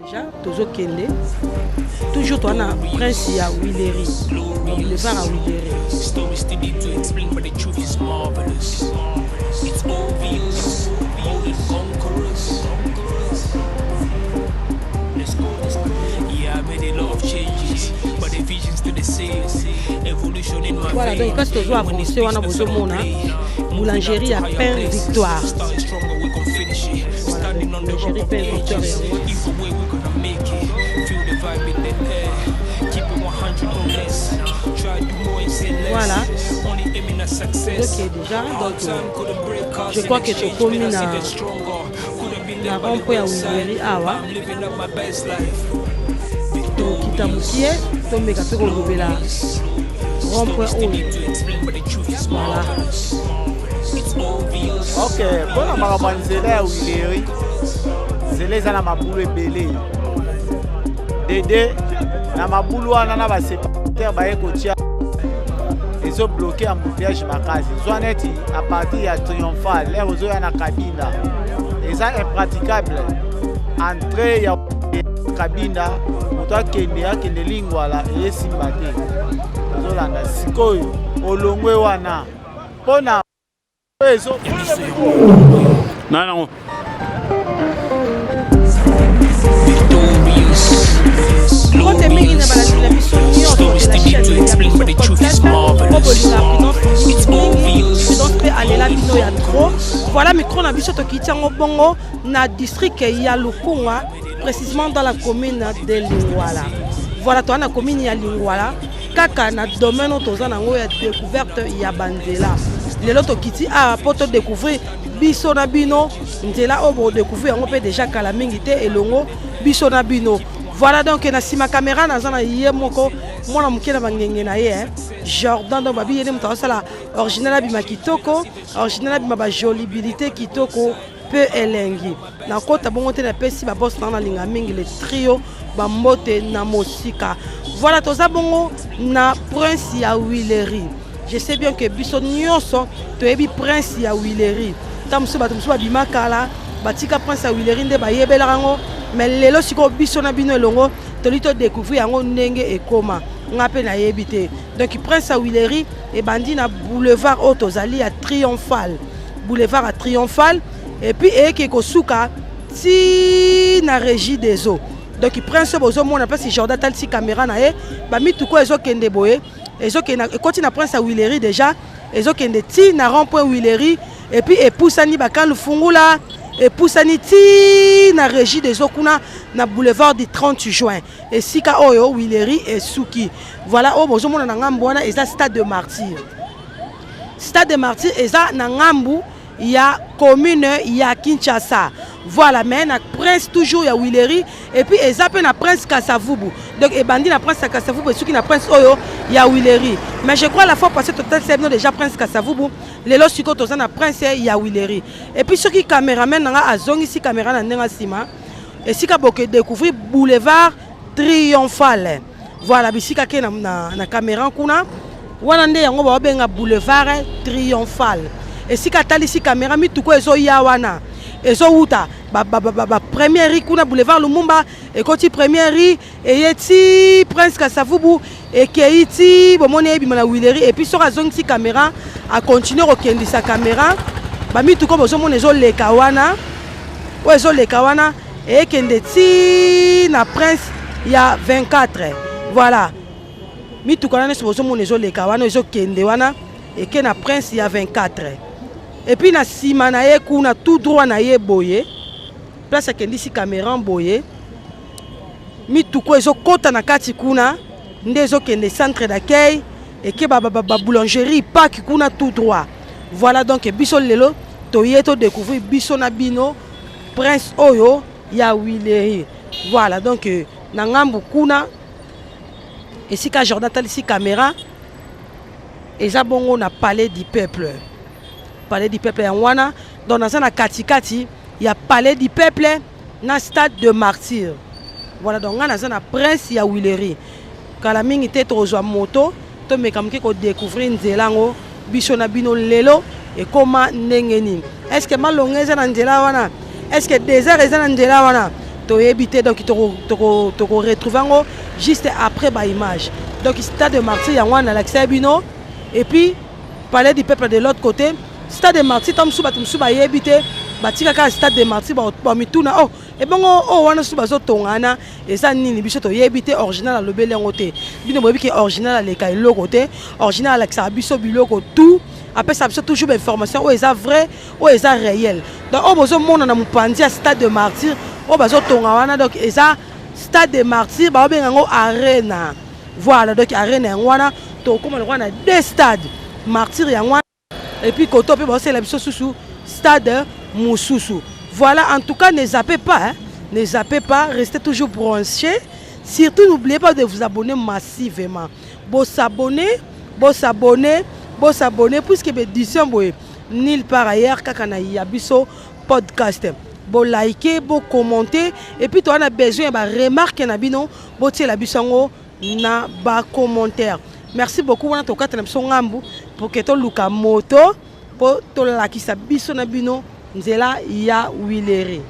déjà toujours Kende toujours toi na prince ya Willery le phare à Willery Stories still need to explain, but the truth is marvelous. It's obvious, bold and conquerors. Let's go. Yeah, I made a lot of changes, but the vision's still the same. Evolution in my voilà, donc quand tu dois avancer, on a besoin de boulangerie à pain victoire. Starting stronger, we gon' finish it. Standing on the rock of ages. Either way, we're gonna make it. Feel the vibe in the air. Keep it 100 or less. Try to do more and say less. Voilà. Only aiming at success. Ok, déjà, donc je crois que tu communes na rond-point à Willery awa. Donc kitamukie, to meka pe ko lobela rond-point oyo. Voilà. Ok, bon makambo nzela ya Willery. Nzela eza na mabulu ebele. Dede na mabulu wana na baseparateur baye kotia ezo bloqué embouteillage makasi. Zwaneti à partir ya Triomphal, l'air ozoya na Kabinda. Eza impraticable. Entrée ya Kabinda, moto akende lingwala eyesimba te. Ozolanda sikoyo olongwe wana. Pona ezo non. Quand mingi na balazila biso nyonso de la chaîne explain, but the truth is marvelous. It's obvious. Donc alela bino ya trop. Voilà micro na biso to kitiango bongo na district ya Lukunga, précisément dans la commune de Lingwala. Voilà toi na commune ya Lingwala, kaka na domaine toza nango ya découverte ya banzela. Lelo to kiti a poto découvrir biso na bino nzela obo découvrir yango pe déjà kala mingi te elongo biso na bino. Voilà donc na sima caméra na zana yé moko mona mukena bangenge na ye Jordan donc babi yene mutala sala original bima kitoko original bima ba jolibilité kitoko peu elengi na kota bongo te na pesi ba boss na linga mingi le trio ba mbote na mosika. Voilà toza bongo na prince ya Willery. Je sais bien que biso nyonso to ebi prince ya Willery tamuso ba bima kala batika prince ya Willery nde ba yebela rango. Mais lelo siko biso na bino elongo tolito découvrir yango ndenge ekoma ngape na yebite. Donc prince à Willery et bandi na boulevard Otozali à Triomphal. Boulevard à Triomphal et puis eke kosuka ti na régie des eaux. Donc prince bozo mona pas si Jordan tal si caméra na e ba mituko ezo kende boye ezo kena ekoti na prince à Willery déjà ezo kende ti na rond-point Willery et puis epusani bakan lufungula et poussani ti na régie des okuna na boulevard du 30 juin et sika oyo Willery et Suki. Voilà o bozo mona na ngambo wana eza stade de martyr. Stade de martyr eza na ngambu ya commune ya Kinshasa. Voilà mais na prince toujours ya Willery et puis eza pe na prince Kasavubu. Donc et bandi na prince Kasavubu et Suki na prince oyo ya Willery. Mais je crois la fois passée total c'est déjà prince Kasavubu. Lelo siko toza na prince ya Willery. Et puis ceux qui caméraman nga azongi si caméra na ndenga sima et sika boke découvrir boulevard Triomphal. Voilà bisika ke na caméra kuna wana nde yango ba benga boulevard Triomphal. Et sika tali si caméra mituko ezo ya wana ezo uta ba première rue kuna boulevard Lumumba et koti première rue et yeti prince Kasavubu et keiti bomone ebima na Willery et puis sora zongi si caméra a continuer au kendi sa caméra ba mituko bozo mona ezo leka wana o ezo leka wana et kende ti na prince ya 24. Voilà mituko na bozo mona ezo leka wana ezo kende wana et ke na prince ya 24. Et puis na sima na ye kuna tout droit na ye boye place kendi si caméra boye mituko ezo kota na kati kuna nde ezo kende centre d'accueil et que ba boulangerie pak kuna tout droit. Voilà donc biso lelo toye to découvrir biso na bino prince oyo ya Willery. Voilà donc na ngambu kuna et si ka Jordan tal si caméra eza bongo na palais du peuple. Palais du peuple en wana donc dans na katikati ya palais du peuple na stade de martyr. Voilà donc na na prince ya Willery. Kala mingi te tozwa moto to mekamke ko découvrir nzelango biso na bino lelo et comment ndenge nini. Est-ce que malonga eza na nzela wana? Est-ce que désert eza na nzela wana? évité donc tu retrouves juste après ma image. Donc stade de Martyr il y a un accès bino et puis palais du peuple de l'autre côté stade de Martyr tam suba évité batika ka stade de Martyr ba mituna oh et bon wana suba zo tongana et ça nini biso to évité original à lobele ngote bino bobi ki original le kai lokote original avec ça biso biloko tout après ça toujours d'information où est vrai où est réel donc on besoin monde na mupandi à stade de Martyr on bazo tonga wana donc et ça stade de Martyr ba bengango arena voilà donc arena wana to comme le wana deux stades Martyr ya wana et puis koto pe ba c'est la biso sous stade Moussousou. Voilà, en tout cas ne zappez pas restez toujours branchés, surtout n'oubliez pas de vous abonner massivement. Bon s'abonner puisque l'édition nulle part ailleurs kakana yabiso podcast. Bon liker, bon commenter et puis tu as besoin de remarquer na bino, bon tirer la bisongo na ba commentaire. Merci beaucoup on a to kata na biso ngambu pour que to luka moto pour to la ki sa biso na bino nzela ya Wileri.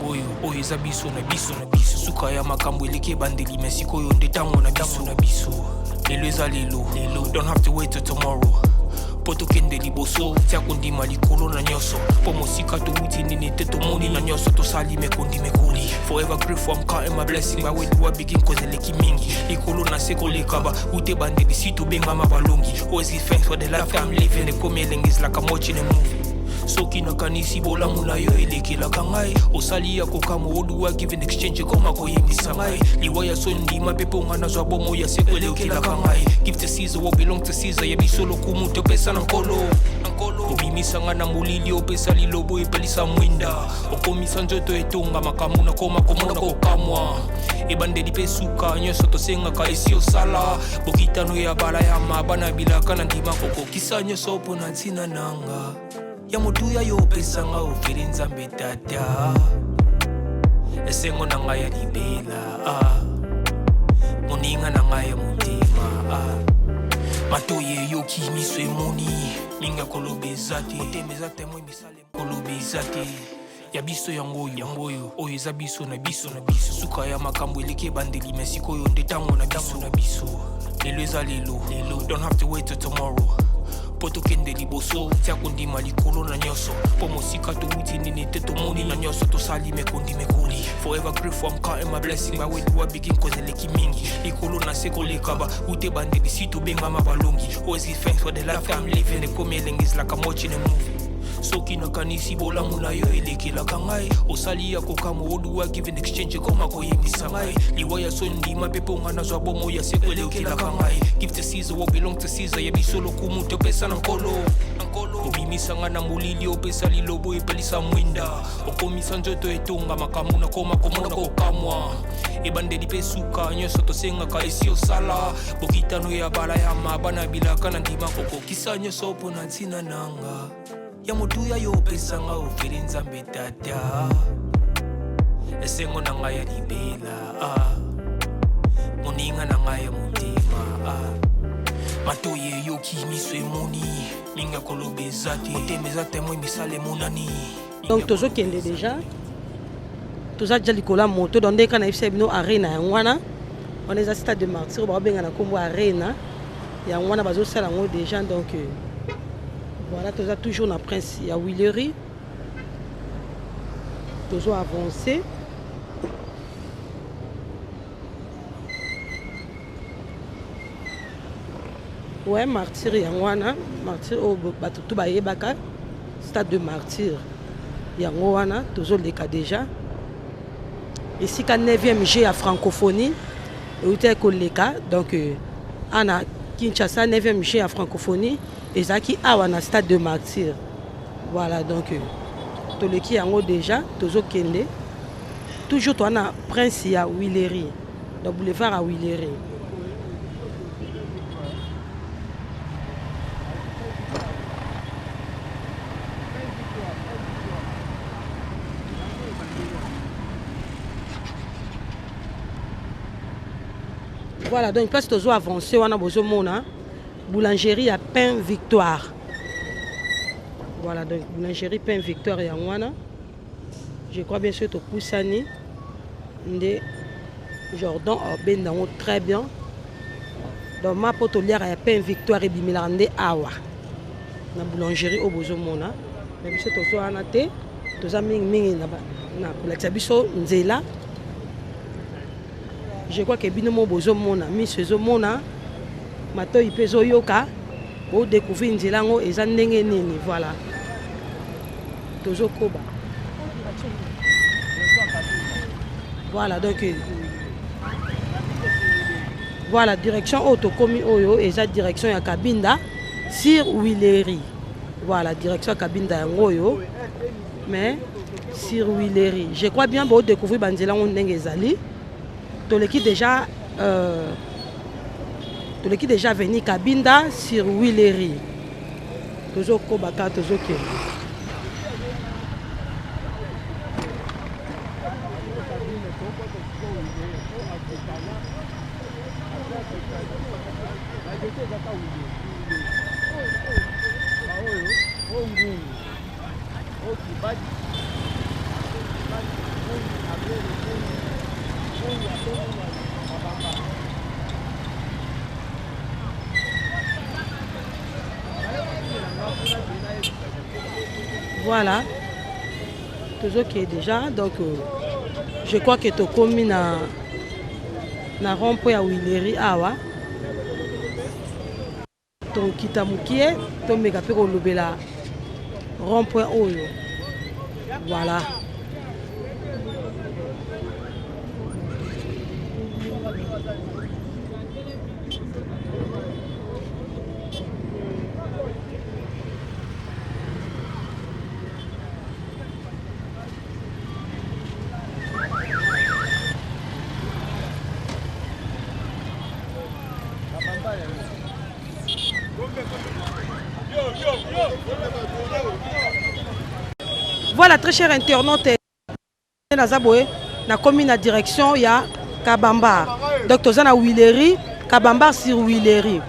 Oyo oyo eza biso na biso suka ya makambo eleki bandeli mesiko yo ndetango na biso lelo eza lelo don't have to wait till tomorrow poto kende liboso tia kondima likolo na nyoso po mosika to wuti nini te to moni na nyoso to sali mekondi mekoli forever grateful I'm counting my blessing by when you begin cause eleki mingi likolo na seko lekaba ute bandeli sito benga mabalongi always give thanks for the life I'm living the coming is like I'm watching a movie. Soki na kanisi bola muna yo elekela kangai osali ya kokamo oduwa give in exchange koma koyemisa ngai liwaya sondi mapepo ngana zwa bomo ya sekwelekela kangai give to Caesar what belong to Caesar ya bisolo kumuto pesa na nkolo obimisa ngana mulili opesa lilobo epelisa mwinda okomisa njoto etonga makamu na koma komona kokamwa ebandeli pesuka nyoso tosenga ka esi osala bokitano ya bala ya mabana bilaka na ndima kokokisa nyoso pona ntina nanga ya motuya yo pesanga ofere nzambe tata esengo na ngai ya libela moninga na ngai ya motema matoye yo kimiso emoni minga kolobeza te otemeza temwe misale kolobeza te ya biso yango oyo eza biso na biso suka ya makambo eleki bandeli mesiko yo ndetango na biso lelo eza lelo don't have to wait till tomorrow poto kende liboso tia kondima likolo na nyoso po mosika to wuti nini te to moni na nyoso to sali mekondi mekoli forever grateful I'm counting my blessing by when you begin cause eleki mingi likolo na seko lekaba ute bandeli sito benga mabalongi always give thanks for the life I'm living the coming is like I'm watching a movie. Soki na kanisi bola muna yo elekela kangai osali ya kokamo oduwa give in exchange koma koyemisa ngai liwaya sondi mapepo ngana zwa bomo ya sekwelekela kangai give to Caesar what belong to Caesar ya bisolo kumuto pesa na nkolo obimisa ngana mulili opesa lilobo epelisa mwinda okomisa njoto etonga makamu na koma komona kokamwa ebandeli pesuka nyoso tosenga ka esi osala bokitano ya bala ya mabana bilaka na ndima kokokisa nyoso pona ntina nanga ya motuya yo pesanga ofere nzambe tata esengo na ngai ya libela moninga na ngai ya motema matoye yo kimiso emoni minga kolobeza te otemeza temwe misale monani donc tozokende déjà likolo ya moto donc ndenge kana yebisa bino arena yango wana wana eza stade de Martyr babenga na nkombo arena yango wana bazosala yango déjà donc voilà, tu as toujours la prince ya Wileri. Toujours avancé. Ouais, Martyr Yangwana. Martyr au Batutu Bayebaka. Stade de Martyr Yangwana. Toujours les cas déjà. Ici, qu'à 9e G à francophonie. Et où tu es les cas. Donc, Anna Kinshasa, 9e G à francophonie. Et ça qui a un stade de Martyr. Voilà, donc, tout le qui est déjà, toujours Kende. Toujours, tu as prince à Wileri. Donc, boulevard à Wileri. Voilà, donc, place toujours avancé, on a besoin de mon boulangerie à Pain Victoire. Voilà, donc boulangerie Pain Victoire et Anwana. Je crois bien sûr que Poussani. Ndé Jordan Bendango très bien. Donc ma potolière a peine victoire et bimilande awa. Na boulangerie au bozo mona. Mais biso tozo anate, toza mingi na koleksa biso nzela. Je crois que bino mo bozo mona, mi sezo mona. Mato ipezo yoka. Bo découvrir nzela ngo eza ndenge nini, voilà. Tozo koba. Voilà donc voilà direction autocomi oyo et direction ya Kabinda sur Willery. Voilà direction Kabinda ngoyo mais sur Willery. Je crois bien bo découvrir banzela on ndenge ezali. Toleki déjà venu Kabinda sur Willery. Tozo kobaka tozo ke. Voilà, toujours qui est déjà, donc je crois que tu as commis na rond-point à Willery awa. Ton kitamukie, ton mégapéro lobela rond-point oyo. Voilà. Voilà, très cher internaute, na commis la direction, il y a Kabamba. Donc, tu as Willery, Kabamba sur Willery.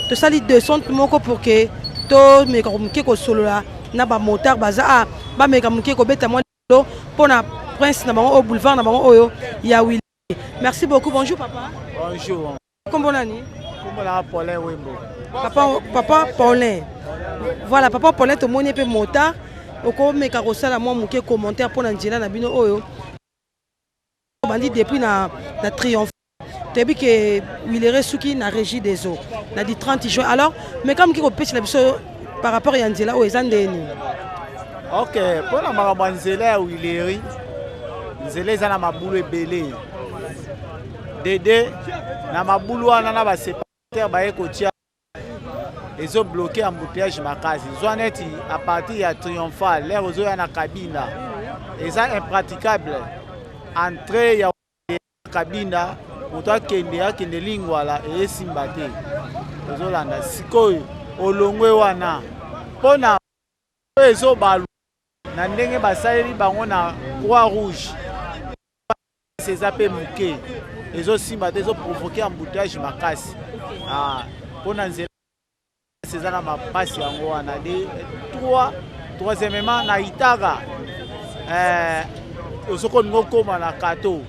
Tu sali 200 pour que tu me solo là, na ba motard baza ba me ko beta mo pour na prince na bango au boulevard na bango oyo il y a Willery. Merci beaucoup. Bonjour papa. Bonjour. Comment nani? Comment Paulin Wembo. Papa Paulin. Voilà, papa Paulin to moni pe motard. Oko me ka kosala mo muke commentaire pour na nzela na bino oyo. Bandi depuis na triomphe. Tebi que Willery suki na régie des eaux. Na dit 30 juin. Alors, mais comme qui repêche la biso par rapport à nzela o ezandeni. OK, pour na makambo nzela Willery. Nzela eza na mabulu ebele. Dede na mabulu wana na ba séparataire ba ekotia. Ils ont bloqué embouteillage makasi. Ils ont été à partir de Triomphal, l'air aux na Kabinda. Ils sont impraticables. Entrer ya Kabinda, pour toi qui est lingwala et simbate. Ils ont landa sikoy olongwe wana. Pona ezo balu. Na ndenge basaleli bango na croix rouge. Ces appels muke. Ils ont simbate, ils ont provoqué embouteillage makasi. Ah, pona nzela César ma passe yango wana de troisièmement na Itaga osoko ngoko na kato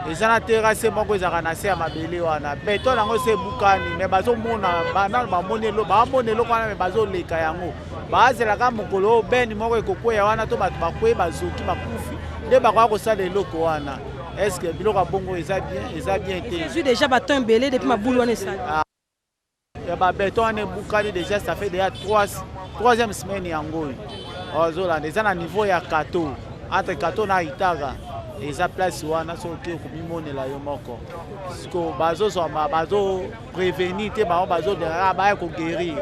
ezana terrasse moko ezaka na se ya mabele wana beton yango se bukani mais bazo mona bana ba monelo wana mais bazo leka yango bazelaka mokolo beni moko ekokwea wana to bato bakwe bazoki bakufi nde bakwa kosala eloko wana est-ce que biloko bongo eza bien été Jésus déjà baton belé depuis ma boule wana ça. Béton est boucani déjà, ça fait déjà troisième semaine yango. Ozolanda eza na niveau ya kato entre kato na Itaga eza place wana soki okomimonela yo moko siko bazo prévenir te bazo ba ko guérir.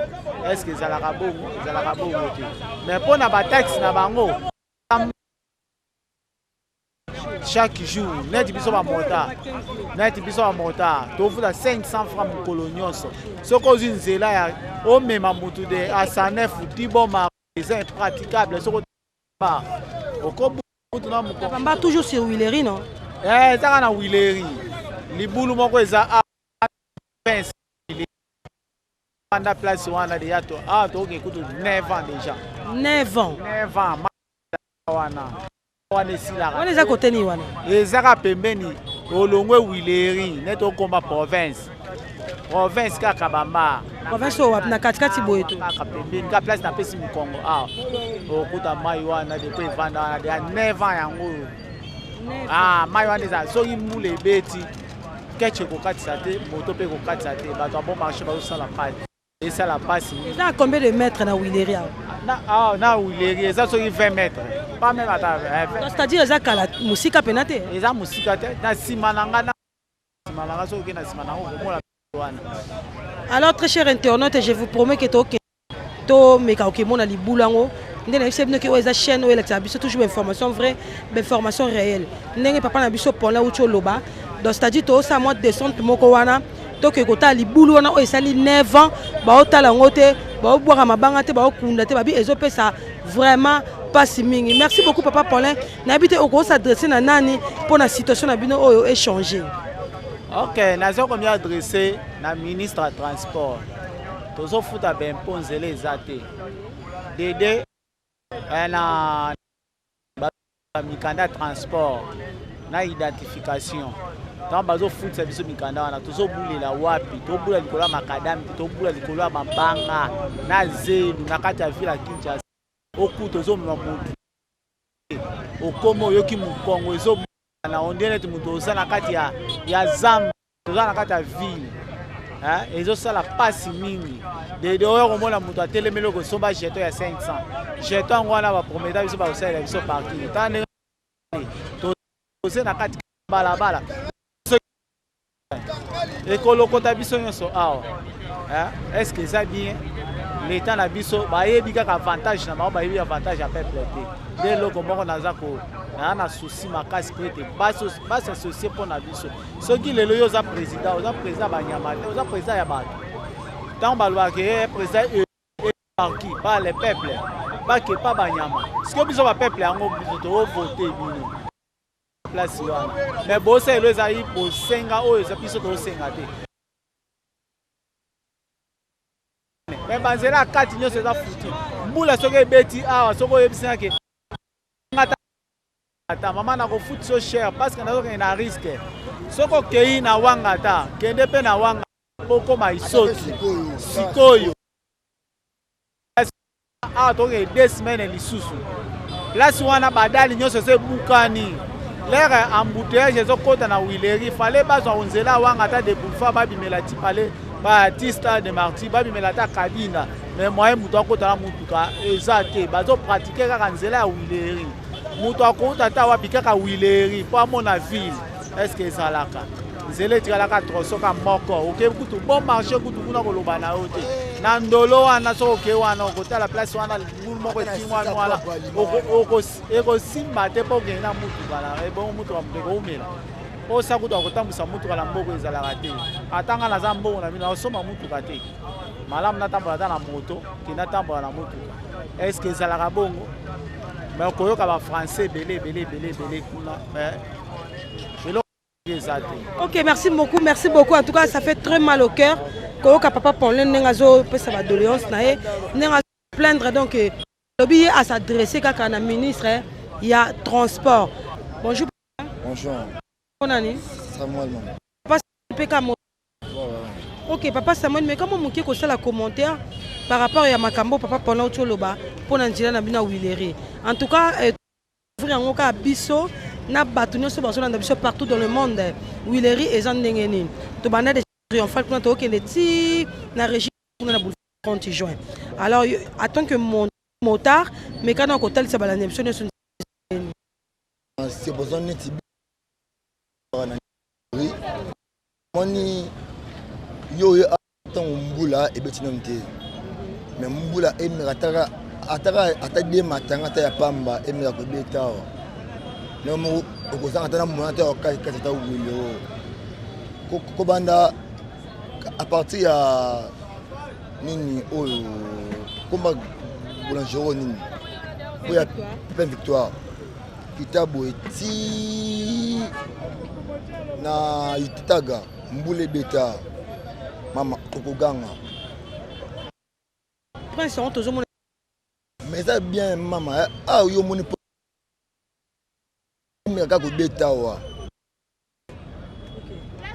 Est-ce que ezalaka bongo te mais pour na ba taxe na bango chaque jour net biso ba motard to vuda 500 francs mokolo nyonso soko nzela ya o mema mutu de asanef tiboma c'est impraticable soko ba oko mutu na moko Kabamba toujours sur Willery non ezaka na Willery libulu moko eza pince anda place wana de yato to ke kutu 9 ans déjà 9 ans wana wana esilaka wana eza kote nini wana ezaka pembeni olongwe wileri neti okoma province kaka bamba province oyo wapi na katikati boye to kaka pembeni ka place napesi mokongo awa okuta mai wana depo evanda wana deya 9 ans yango oyo mai wana eza soki mbula ebeti keche ekokatisa te moto mpe ekokatisa te bato ya bon marché bazosala pasi esala pasi eza à combien de mètres na wileri awa na wileri eza soki 20 mètres pas même ata c'est-à-dire eza kala mosika pena te eza mosika te na nsima na nga soki oke na nsima nango komona wana. Alors très cher internaute, je vous promets que to meka okemona libulu yango ndenge na biso bino ke oyo eza chaîne oyo elakisaka biso toujours information vraie information réelle ndenge papa na biso pona uti oloba donc c'est-à-dire tosala mwa descente moko wana toke kotala libulu wana oyo esali 9 ans baotala yango te baobwaka mabanga te baokunda te babi ezopesa vraiment pasi mingi. Merci beaucoup papa Paulin nayebi te okosadresse na nani mpona situation na bino oyo échanger. Ok, nazo komi adressé na ministre ya transport tozofuta bempo nzela eza te dede na mikanda ya transport na identification ntango bazofutisa biso mikanda wana tozobulela wapi tobula likolo ya makadami tobula likolo ya mabanga na zelu na kati ya ville ya Kinshasa oku tozomema motu okoma oyoki mokongo ezomona na ondele neti moto oza na kati ya zamba toza na kati ya ville ezosala pasi mingi dede oyo komona moto atelemeli okosomba jeton ya 500 jeton yango wana baprometa biso bakosalela biso parking tande toze na kati balabala ekolokota biso nyonso awa est-ce que eza bien l'état na biso bayebi kaka avantage na bango bayebi avantage ya peuple te nde eloko moko naza na souci makasi po ete basassocie mpo na biso soki lelo yo oza président banyama te oza président ya bato ntango balobaka ye président eparki ba le peuple bakepa banyama sikoyo biso bapeuple yango biso tovote bino place wana mais bosalelo ezali bosenga oyo eza biso tosenga te me banzela ya kati nyonso eza futi mbula soki ebeti awa soki oyebisinake ata mama nakofuti so cher parce que nazokende na risque soki okei na wanga ta kende mpe na wanga okoma isoki sikoyo awa tokende 2 semaines lisusu place wana badali nyonso eza ebukani lere embouteillage ezokota na wileri fale bazwa onzela wanga ata de boulevard babimela ti pale baartiste de marti babimela ata kabina mais moye moto akota na mutuka eza te bazopratike kaka nzela ya wileri moto akouta ata wapi kaka wileri mpo amona ville estce ezalaka nzela etikalaka trosoka moko okebi kutu bon marché kutu kuna koloba na yo te na ndolo wana soki oke wana okotala place wana ngulu moko etingwami wana ekosimba te mpo okende na mutuka na ebongo mutuka moto ekoumela osa kutu akotambwisa mutuka na mboko ezalaka te atanga naza mboko na bino aosomba mutuka te malamu natambola ata na moto ke natambola na mutuka estce ezalaka bongo mais okoyoka bafrançais ebele kuna ok, merci beaucoup. En tout cas, ça fait très mal au cœur. Koyoka papa Paulin nengazo pesa ba doléance nae nengazo plaindre donc lobby à s'adresser kaka na ministre il y a transport. Bonjour. Bonjour. Bonani. Samuel. Papa PK. Ok, papa Samuel, mais comment moké ko sala commentaire par rapport à makambo papa Paulin Otoloba pour nanjila na bina wileri. En tout cas, ouvrir en cas biso na bato nyonso bazolanda biso partout dans le monde wileri eza ndenge nini tobanda de triomphal kuna tokende ti na régie kuna na boulevard 30 juin. Alors en tant que motard mais kana kotalisa balanda biso nyonso c'est besoin neti moni yo ata mbula ebeti nomte mais mbula emira ataka de matanga ata ya pamba emira ko betao nomo okozanga tana monate okati ta wilo ko banda à partir ya nini oyo komba boulangerie nini oya plein victoire kitabu eti na ititaga mbule beta mama okoganga prince on tozomona mais ça bien mama ah yo moni emekaka kobeta wa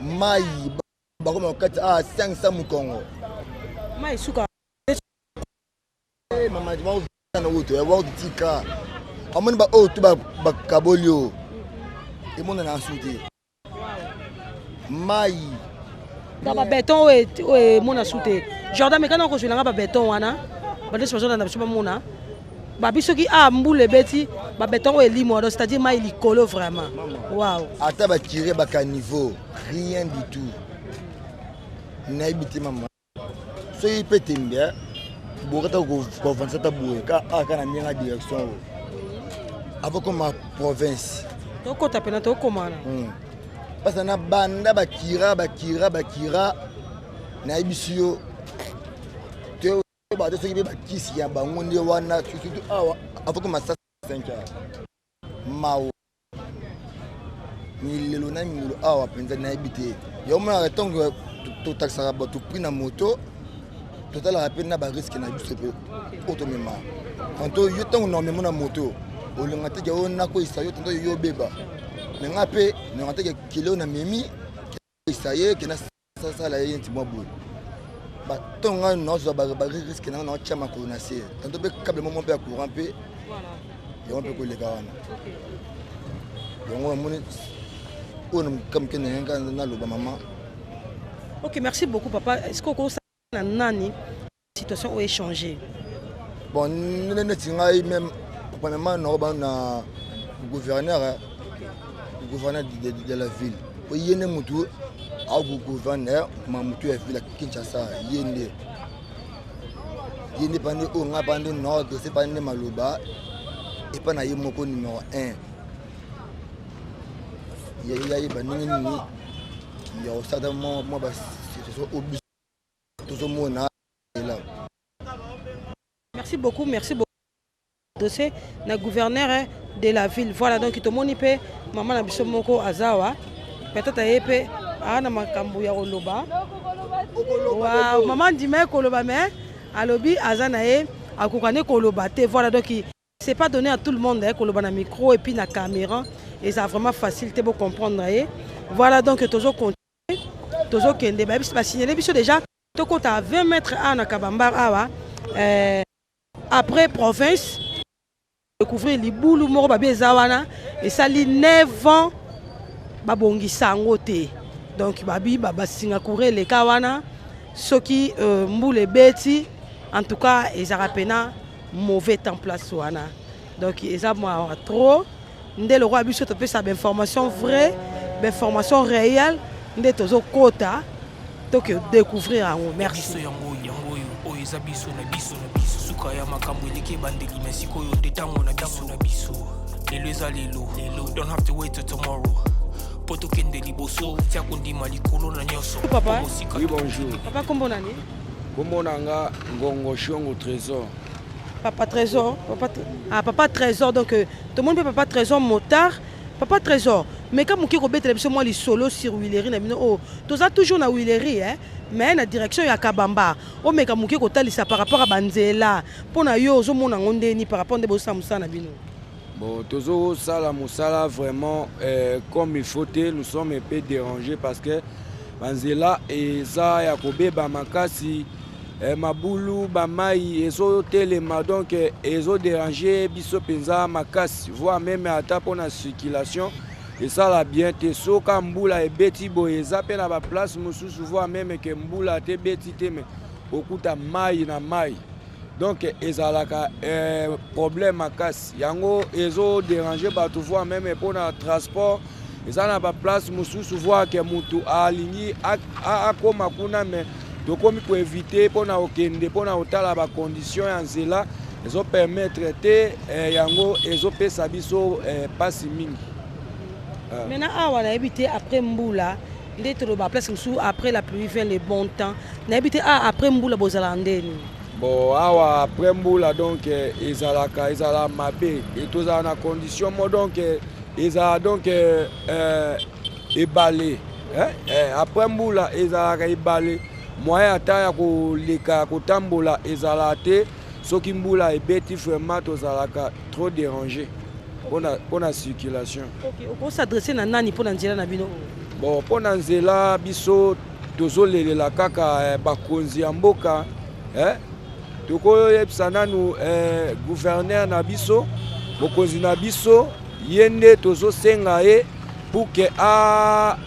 mai bakoma okati 500 mukongo mai suka mama na wuto ya wakitika amoni ba oyo to bakabolio emona na asuti mai ba beton we mona sute Jordan mekana ko zulanga ba beton wana ba des personnes na biso mona ba biso ki mbule beti ba beton we limo c'est-à-dire mai likolo vraiment waouh ata ba tirer ba caniveau rien du tout na ibiti mama so ipete mbia bokata ko avancer ta boue ka na minga direction avant comme ma province to ko tapena to komana parce na banda bakira na ibisio te ba de soki ba kisi ya bango nde wana surtout awa avant comme ça 5 heures mao ni lelo na milo awa penza na ibite yo mona retongo to taxera ba to prix na moto total rappel na ba risque na biso pe automema kanto yo tango no memo na moto olinga te yo na ko isayo tanto yo beba menga pe na ngate kilo na memi isaye kena sasa la yenti mwabu ba tonga no zo ba risque na chama ko na se tanto be câble moment pe courant pe yo pe ko le kawana yo mo moni on comme que na lo ba maman. OK, merci beaucoup papa. Est-ce que nani situation a changé? Bon, nous même premièrement na gouverneur de la ville. Il y a un mutu au gouverneur mamutu ya ville Kinshasa yende. Yende pande o nga pande nord c'est pande maloba et pas na yemoko numéro 1. Il y a baningi ni il y a certainement moi ba situation obligée. Merci beaucoup. Dossier na gouverneur de la ville. Voilà donc tout le monde peut maman na biso moko azawa peut-être ayepe ana makambo ya koloba. Wow, maman dit mais koloba mais alobi azana e akokane koloba te. Voilà donc c'est pas donné à tout le monde koloba na micro et puis na caméra et ça vraiment facile pour comprendre. Voilà donc toujours continuer toujours kende ba biso signaler biso déjà toko ta 20 mètres à Nakabambar awa après province découvrir les boulou moko babé zawana et ça li 9 ans babongi sangote donc babi baba singa courir les kawana soki mboule beti en tout cas ils arapena mauvais temps place wana donc ils a moi trop ndé le roi biso to peut ça information vraie information réelle ndé tozo kota donc découvrir en merci biso na biso suka ya makambo eleke bandeli mesiko yo detango na biso lelo eza lelo don't have to wait till tomorrow poto kende liboso tia kondima likolo na nyoso papa oui bonjour papa kombo nani kombo nanga ngongo shongo trésor papa trésor papa trésor donc tout le monde peut papa trésor motard papa trésor mais quand moki ko betela biso moi li solo sur Willery na bino oh toza toujours na Willery mais na direction ya Kabamba o meka moki ko talisa par rapport à banzela pona yo zo mona ngondeni par rapport de bosa musana bino bon tozo sala musala vraiment comme il faut nous sommes un peu dérangés parce que banzela eza ya kobeba makasi mabulu bamai ezo telema donc ezo déranger biso penza makasi voire même ata pona circulation et ça la bien te soka mbula ebeti boyeza pe na ba place mususu voire même que mbula te beti te mais okuta mai na mai donc ezalaka problème makasi yango ezo déranger bato voire même pona transport eza na ba place mususu voire que mutu alingi akoma kuna mais donc comme pour éviter pour na okende pour na otala ba condition ya nzela ezo permettre te yango ezo pesa biso passe mingi. Maintenant awa na habité après mbula ndete lo ba place sous après la pluie vient le bon temps na habité après mbula bozala ndeni bon awa après mbula donc ezala mabe et tous en condition mo donc ezala donc ebale après mbula ezala ebale moyen ata ya koleka kotambola ezala te soki mbula ebeti vraiment tozalaka trop dérangé pour la circulation. Ok, on s'adresse à nani pour nzela na bino. Bon, pour nzela biso tozolelela kaka bakonzi ya mboka, tokoyebisana nu gouverneur na biso, bokonzi na biso yende tozosenga ye pour que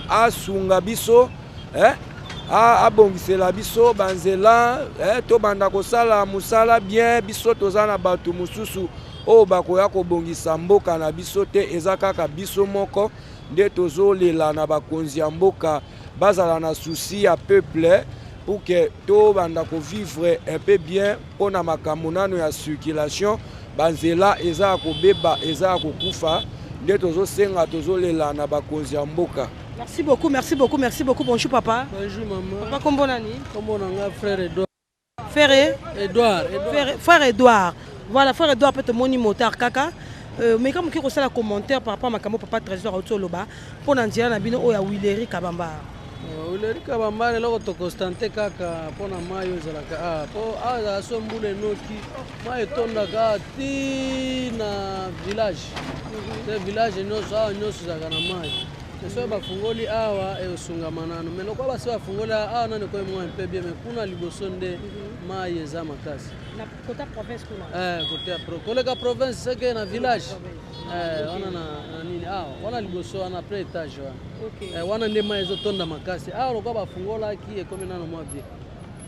asunga biso, abongisela biso banzela, to banda kosala musala bien biso tozana batu mususu o bakoya kobongisa mboka na biso te eza kaka biso moko nde tozolela na bakonzi ya mboka bazala na souci ya peuple pour que to banda ko vivre un peu bien pona makambo nano ya circulation banzela eza kobeba eza kokufa nde tozosenga tozolela na bakonzi ya mboka. Merci beaucoup, merci beaucoup, merci beaucoup. Bonjour papa. Bonjour maman. Papa kombo nani? Kombo nanga frère Edouard. Frère Edouard. Voilà, frère Edouard peut te moni motard kaka. Mais comme qui reçoit la commentaire par rapport à ma camo papa trésor autoloba pour nanzira na bino oya Wileri Kabamba. Wileri Kabamba le loko to constante kaka pona mayo zalaka po za sombule noki mayo tonda ka ti na village. Le village no zaka na mayo. So bafungoli awa esunga manano mais lokwa basi bafungoli awa nane ko mo un peu bien mais kuna liboso nde mayo za makasi. Na côté province kuna. Côté province c'est que na village. Wana na nini wana liboso wana après étage wana nde mayo tonda makasi lokwa bafungola ki comme nano mo bien.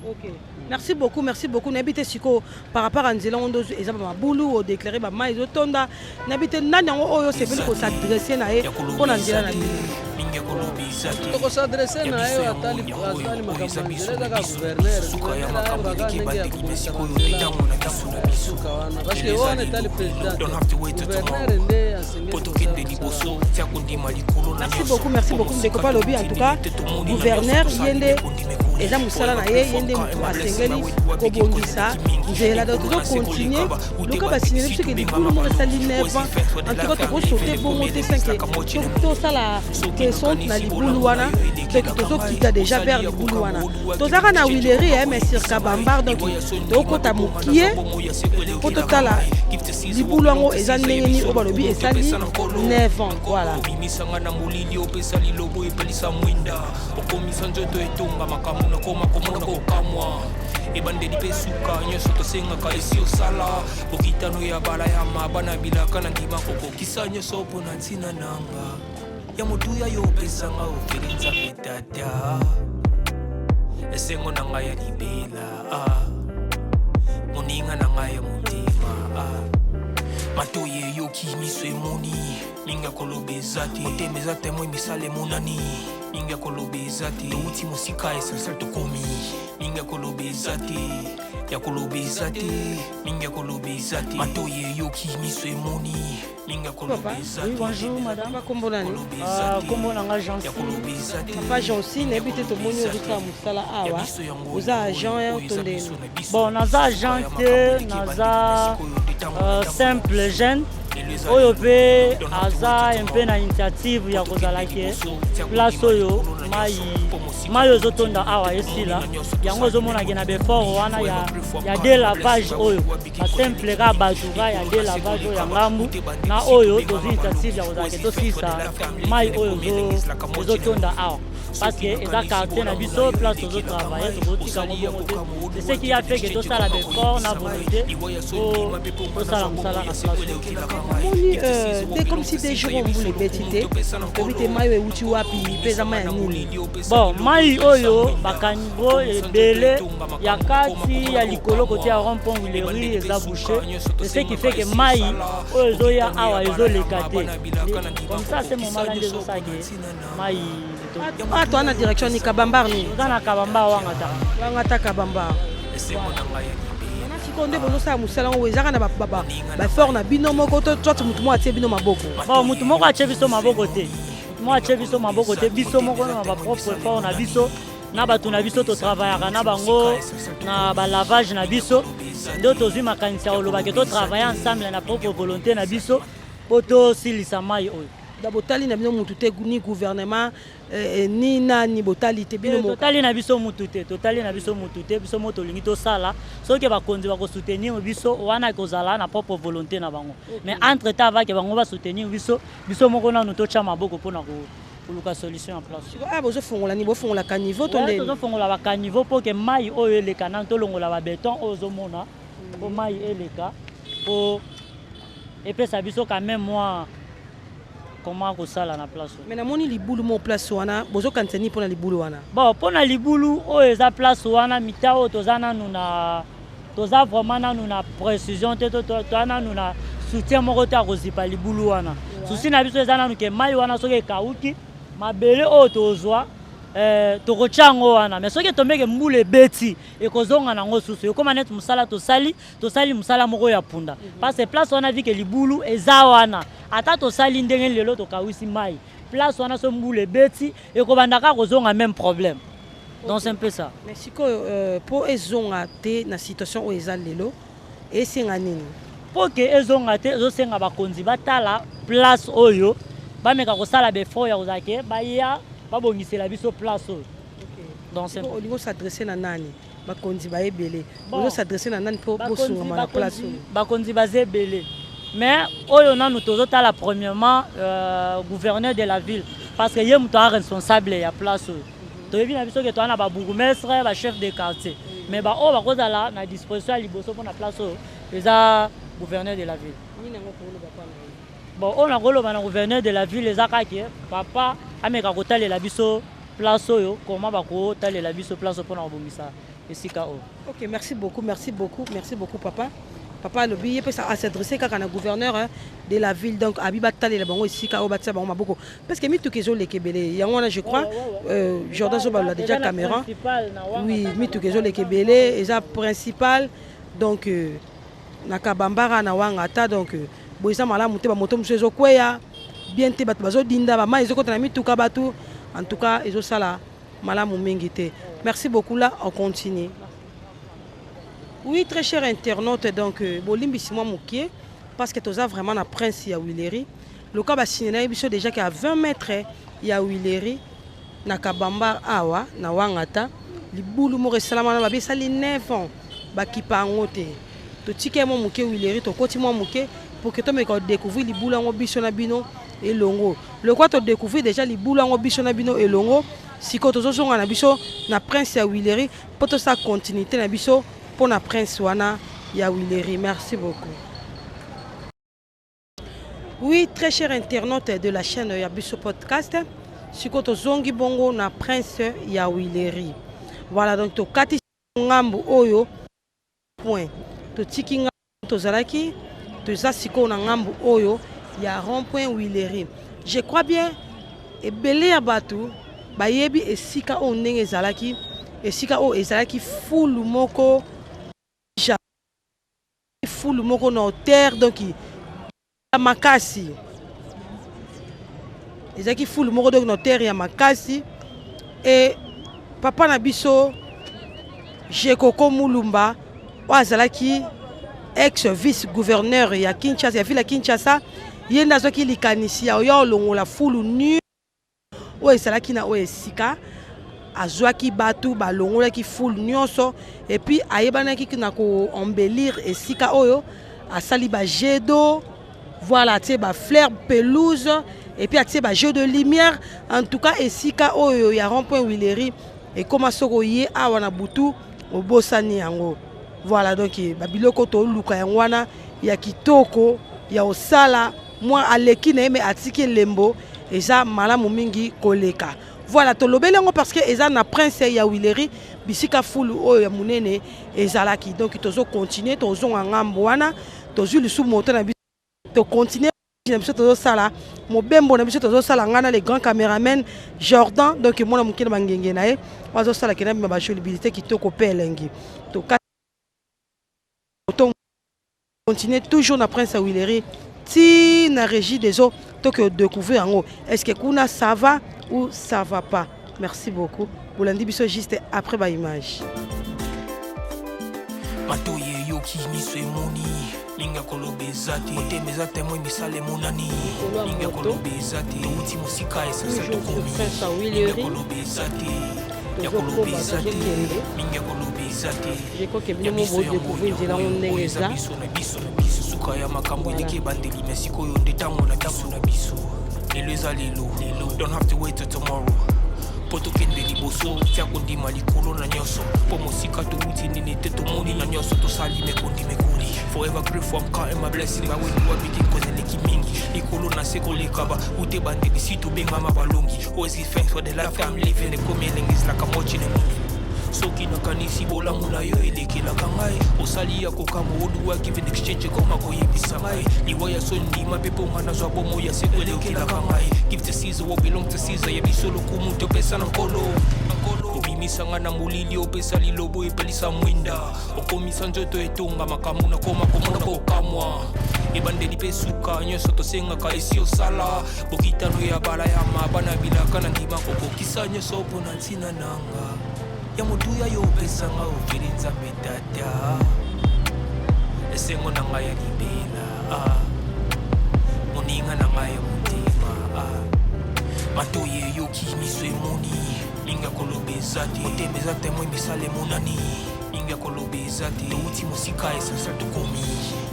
Ok. Merci beaucoup, merci beaucoup. N'habitez siko par rapport à Nzela on doit exemple boulou ou déclarer ba maïzo tonda. N'habitez nani oyo c'est venu ko s'adresser na e pour Nzela na to ko s'adresser na e atali makambo Nzela ka gouverneur parce que on est le président gouverneur nde merci beaucoup ndeko pa lobby en tout cas gouverneur yende eza musala na ye yende mutu asengeli kobongisa nzela donc tozocontinue loka basinele biso ke libulu moko esali 9 ans en tout cas tokosaute bongo te sanke tosala kesonte na libulu wana soki tozokita déjà vers libulu wana tozaka na wileri mais sur kabambar donc tokota mokie po totala libulu yango eza ndenge nini oyo balobi esali 9 ans voilà. Ebandeli pesuka nyoso tosengaka esi osala bokitano ya bala ya mabana bilaka na ndima kokokisa nyoso mpona ntina nanga ya motuya yo opesanga ofeli nzambe tata esengo na ngai ya libela moninga na ngai ya motema matoyi eyoki miso emoni minga koloba eza te motema eza temo emisala emonani minga koloba eza te touti mosika esalsal tokomi minga koloba eza te ya koloba eza te minga koloba eza te matoyi eyoki miso emoni minga koloba eza te. Oui, bonjour madame. Kombo nani? Kombo nanga Jansi. Papa Jansi n'habite to moni ozosala musala awa oza agent ya tondeni. Bon naza agent te naza simple jeune oyo pe aza un peu na initiative ya kozala ke place oyo mai ozotonda awa esila yango ozomonake na befort wana ya de lavage oyo basimple ka batuka ya de lavage oyo ya ngambu na oyo tozi initiative ya kozala ke tosisa mai oyo ezotonda awa parce que eza quartier na biso place tozotravaille tokotika mobongo te c'est ce qui a fait que tosala befort na volonté po tosala mosala na moni te comme si des jours ombula ebeti te obi te mai oyo euti wapi mpe eza mai ya nini? Bon mai oyo bakango ebele ya kati ya likolo kote ya rond-point Wileri eza bouché c'est ce qui fait que mai oyo ezoya awa ezoleka te comme ça c'est moment nde ezosake mai to ana direction ni Kabambar ni oza na Kabambar wanga ta Kabambar nde bozosala mosala oyo ezaka na bafort na bino moko to mutu moko atie bino maboko? Bon mutu moko atie biso maboko te mutu moko atie biso maboko te biso moko na bapropre effort na biso na bato na biso totravaillaka na bango na balavage na biso nde tozwi makanisi ya kolobake totravaille ensemble na propre volonté na biso po tosilisa mai oyo. da botali na bino mutu te ni gouvernement ni nani botali te bino mo totali na biso mutu te biso moto lingi to sala soki bakonzi ba ko soutenir biso wana kozala na propre volonté na bango mais entre temps va ke bango ba soutenir biso moko na to cha maboko pona ko luka solution en place. Ah bozo fongola ni bo fongola ka niveau to ndeni. Bozo fongola ba ka niveau pour que mai oyo eleka na to longola ba béton ozo mona pour mai eleka pour et puis ça biso quand même moi comment ko sala na place. Mais na moni libulu mo place wana bozo kanteni pona libulu wana. Bon pona libulu oyo eza place wana mitao tozana nuna toza vraiment na nuna précision te to ana nuna soutien moko ta ko zipa libulu wana. Souci na biso eza na nuke mai wana soki kauki mabele oyo tozwa tokochango wana mais soki tombeke mbule beti ekozonga nango susu ekoma net musala tosali musala moko ya punda parce que place wana vi ke libulu eza wana ata tosali ndenge lelo tokawisi mai place wana so mbule beti ekobandaka kozonga même problème donc c'est un peu ça. Mais siko po ezonga te na situation o eza lelo esenga nini pour que ezonga te ezosenga bakonzi batala place oyo bameka kosala befort ya kozake baya babongisela biso place oyo. Donc c'est olingo s'adresser na nani bakonzi baebele olingo s'adresser na nani po bosunga na place oyo bakonzi bazebele mais oyo nanu tozotala premièrement gouverneur de la ville parce que ye muto a responsable ya place oyo toyebi na biso ke toana ba bourgmestre ba chef de quartier mais ba oyo bakozala na disposition ya liboso mpona place oyo eza gouverneur de la ville. Bon, on a koloba na gouverneur de la ville les akaki papa ameka kotalela biso place oyo comment bako talela biso place pour na bongisa esika o. OK, merci beaucoup papa. Papa le billet peut s'adresser kaka na gouverneur de la ville donc abiba talela bango esika o batsa bango maboko parce que mitu kezo lekebele yango na je crois Jordan Zoba l'a déjà caméra. Oui, mitu kezo lekebele eza principal donc na kabambara na wangata donc boisa malamu te ba moto msezo kweya bien te bato bazo dinda ba mai ezokota na mituka batu en tout cas ezo sala malamu mingi te. Merci beaucoup là on continue. Oui très cher internaute donc bolimbisi moi mukie parce que toza vraiment na prince ya Wileri le cas ba signé biso déjà que à 20 mètres ya Wileri na kabamba awa na wangata libulu mo resalama na babisa li 9 ans ba kipango te to tike mo mukie Wileri to koti mo mukie pour que tu me découvrir les boules en biso na bino et longo. Le quoi tu découvrir déjà les boules en biso na bino et longo. Si quand tu as na biso na prince ya Wileri pour toute sa continuité na biso pour na prince wana ya Wileri. Merci beaucoup. Oui, très cher internaute de la chaîne Yabiso Podcast. Si quand tu zongi bongo na prince ya Wileri. Voilà donc to kati ngambu oyo point. To tiki ngambu to zalaki toza siko na ngambu oyo ya rond-point Wileri. Je crois bien ebele ya batu bayebi esika o ndenge ezalaki esika o ezalaki fulu moko na terre donc ya makasi ezalaki fulu moko donc na terre ya makasi et papa na biso Jekoko Mulumba o azalaki ex-vice-gouverneur ya Kinshasa, ya ville ya Kinshasa, yenda zoki likanisi ya oyo longola fulu nu o esalaki na o esika azwaki batu balongola ki fulu nyonso et puis ayebanaki na ko embellir esika oyo asali ba jet d'eau voilà tie ba fleur pelouse et puis atie ba jeu de lumière en tout cas esika oyo ya rond-point Wileri et comment soko ye awa na butu obosani yango. Voilà donc babiloko to luka yangwana ya kitoko ya osala moi aleki na me atiki lembo eza malamu mingi koleka. Voilà to lobelengo parce que eza na prince ya Wileri bisika fulu oyo ya munene ezalaki donc tozo continuer tozo ngambo wana tozo lisu moto na to continuer na biso tozo sala mobembo na biso tozo sala ngana les grands caméramen Jordan donc mona mukina bangenge na ye wazo sala kena ba jolibilité kitoko pelengi to continuer toujours na prince ya Wileri ti na régie des eaux to que découvrir en haut est-ce que kuna ça va ou ça va pas. Merci beaucoup pour l'indibiso juste après ba image Matoye yoki ni se moni Minga kolobe zati Oteme zate moi misale monani Minga kolobe zati Touti musika esasa tokomi Minga kolobe zati Ya kolobe zati Minga kolobe zati Je crois que bien mon beau découvrir nzela ondengeza suka ya makambo eleki bandeli mesiko yo nde tango na biso lelo eza lelo don't have to wait till tomorrow po tokende liboso tia kondima likolo na nyonso po mosika touti nini te tomoni na nyonso tosali mekoli forever grateful I'm counting my blessings ba wenu wabiki kozeleki mingi likolo na se kolekaba ute bandeli si tobengama balongi always give thanks for the life I'm living the coming is like I'm watching a movie soki nakanisi bolamu na yo elekelaka ngai osali ya kokama oluwa give in exchange koma koyebisa ngai liwa ya sondima mpe mpo nga nazwa bomo ya seko elekelaka ngai give to Caesar what belong to Caesar yebiso lokumu topesa na nkolo obimisanga na molili opesa lilobo epelisa mwinda okomisa nzoto etonga makambo nakoma komona bokamwa ebandeli mpe suka nyonso tosengaka esi osala bokitano ya bala ya mabana bilaka na ndima kokokisa nyonso mpo na ntina nanga ya motuya yo opesanga okeli nzambe tata esengo na ngai ya libela moninga na ngai ya motema matoye eyoki miso emoni linga kolobe ezati oteme eza temo emisala emonani linga kolobe ezati touti mosika esasa tokomi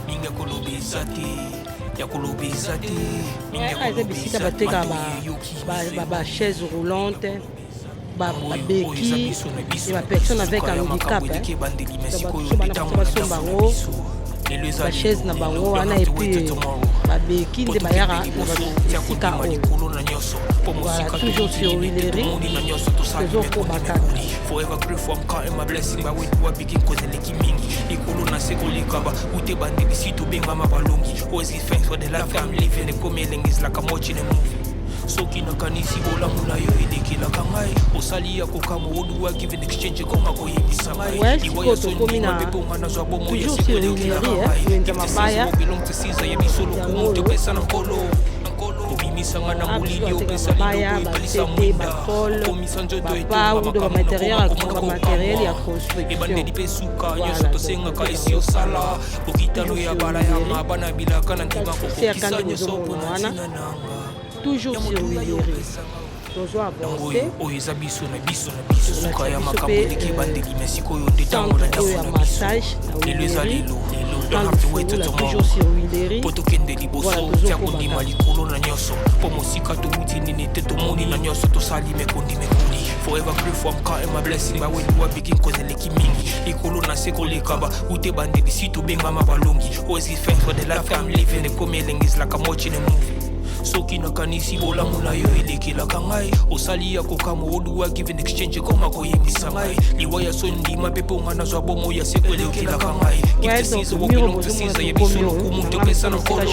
linga kolobe ezati ya kolobe ezati eza bisika bateka bachaise roulante babeki et ma personne avec un handicap basomba bango bachaise na bango wana epuis babeki nde bayaka na basika oyo voilà toujours sur Willery tozokobaka forever grateful I'm counting my blessings ba wetu wabiki kozeleki mingi likolo na se kolekaba ute bandeli si tobengama balongi always give thanks for the life I'm living the coming is like I'm watching a movie soki nakanisi bolamu na yo elekelaka ngai osali ya kokama oluwa give in exchange koma koyebisa ngai sikoyo tokomi na toujours sur Willery wenza mabaya belong to Caesar yebiso lokumu topesa na nkolo obimisanga na molili opesa lilobo epelisa mwinda okomisa nzoto etonga bamateriel ya ebandeli construction mpe suka nyonso tosengaka esi osala okitano ya bala ya mabana bilaka na ndima kokokisa nyonso mpo na ntina nanga toujours sur Willery tozo avancer oyo eza biso na biso suka ya makambo eleki bandeli mesikoyo nde ntango na ya massage lelo eza lelo don't have to wait till tomorrow po tokende liboso tia kondima likolo na nyonso po mosika touti nini te tomoni na nyonso tosali mekoli forever grateful I'm counting my blessings ba wenu wabiki kozeleki mingi likolo na se kolekaba ute bandeli si tobengama balongi always give thanks for the life I'm living the coming is like I'm watching a movie soki nakanisi bolamu na yo elekelaka ngai osali ya kokama oluwa give in exchange koma koyebisa ngai liwa ya sondima mpe mpo nga nazwa bomo ya seko elekelaka ngai gifesiza yebiso lokumu topesa na nkolo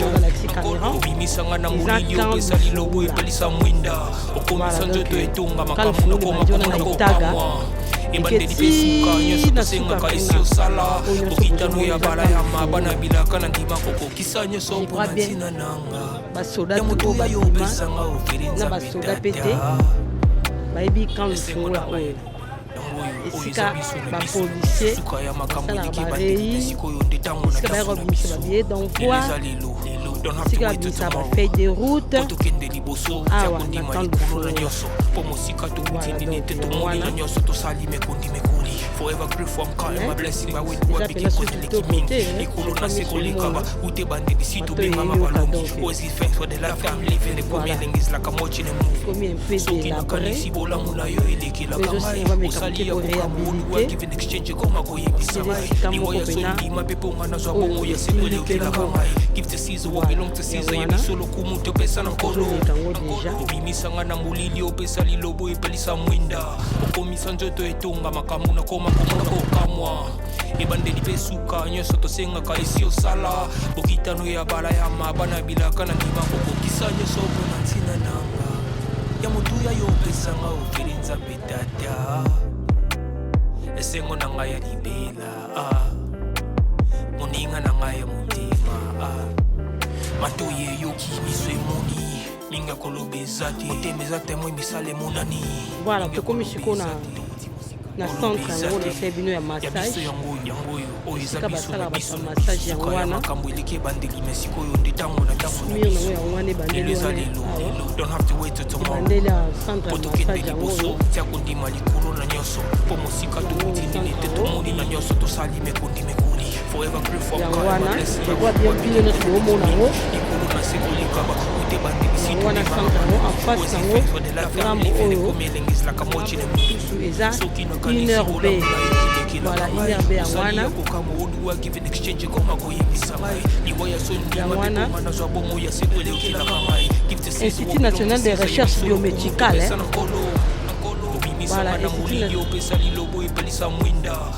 obimisanga na molili opesa lilobo epelisa mwinda okomisa nzoto etonga makambo nakoma komona kokamwa ebandeli mpe suka nyonso tosengaka esi osala okitano ya bala ya mabana bilaka na ndima kokokisa nyonso mpo na ntina nanga basoda oyo babima na basoda mpe te bayebi kamp fungola oyo esika bapolisier basalaka barei esika bayaka babimisa babillet d'envoi esika babimisa bafeuille de route awa na kamp fungola po mosika touti nini te tomoni na nyonso tosali mekoli forever grateful I'm counting my blessings ba wetu wabiki kozeleki mingi likolo na se kolekaba ute bandeli si tobengama balongi always give thanks for the life I'm living the coming is like I'm watching a movie soki nakanisi bolamu na yo elekelaka ngai osali ya kokama oluwa give in exchange koma koyebisa ngai liwa ya sondima mpe mpo nga nazwa bomo ya seko elekelaka ngai give to Caesar what belong to Caesar yebiso lokumu topesa na nkolo obimisanga na molili opesa lilobo epelisa mwinda okomisa nzoto etonga makambo nakoma komona kokamwa ebandeli mpe suka nyonso tosengaka esi osala bokitano ya bala ya mabana bilaka na ndima kokokisa nyonso mpo na ntina nanga ya motuya yo opesanga okeli nzambe tata esengo na ngai ya libela moninga na ngai ya motema matoye eyoki miso emoni linga kolobe ezati oteme eza temo emisala emonani voilà tokomi sikoyo na na centre yango lese bino ya massage esika basalaka bato massage yango wana mire nango yango wana ebandeli wana ebandeli ya centre ya massage yango oyo yango wana ekwa bien bino nyonso boomona yango yango wana centre yango en face yango ngambo oyo tusu eza 1h B voilà 1h B yango wana yango wana Institut national de recherche biomédicale voilà,